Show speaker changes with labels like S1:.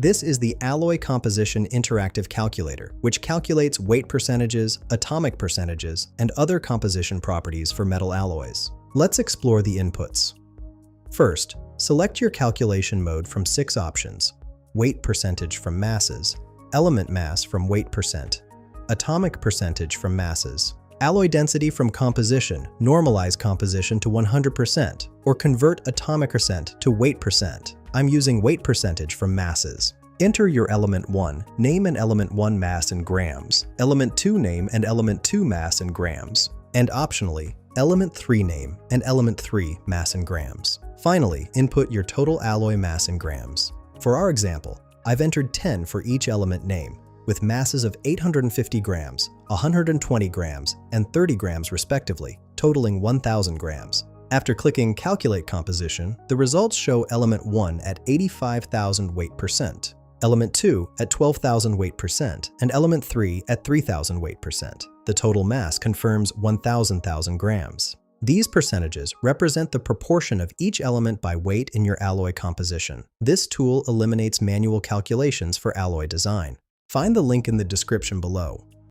S1: This is the Alloy Composition Interactive Calculator, which calculates weight percentages, atomic percentages, and other composition properties for metal alloys. Let's explore the inputs. First, select your calculation mode from 6 options: weight percentage from masses, element mass from weight percent, atomic percentage from masses, alloy density from composition, normalize composition to 100%, or convert atomic percent to weight percent. I'm using weight percentage from masses. Enter your element 1, name and element 1 mass in grams, element 2 name and element 2 mass in grams, and optionally, element 3 name and element 3 mass in grams. Finally, input your total alloy mass in grams. For our example, I've entered 10 for each element name, with masses of 850 grams, 120 grams, and 30 grams respectively, totaling 1,000 grams. After clicking Calculate Composition, the results show element 1 at 85,000 weight percent, element 2 at 12,000 weight percent, and element 3 at 3,000 weight percent. The total mass confirms 1,000 grams. These percentages represent the proportion of each element by weight in your alloy composition. This tool eliminates manual calculations for alloy design. Find the link in the description below.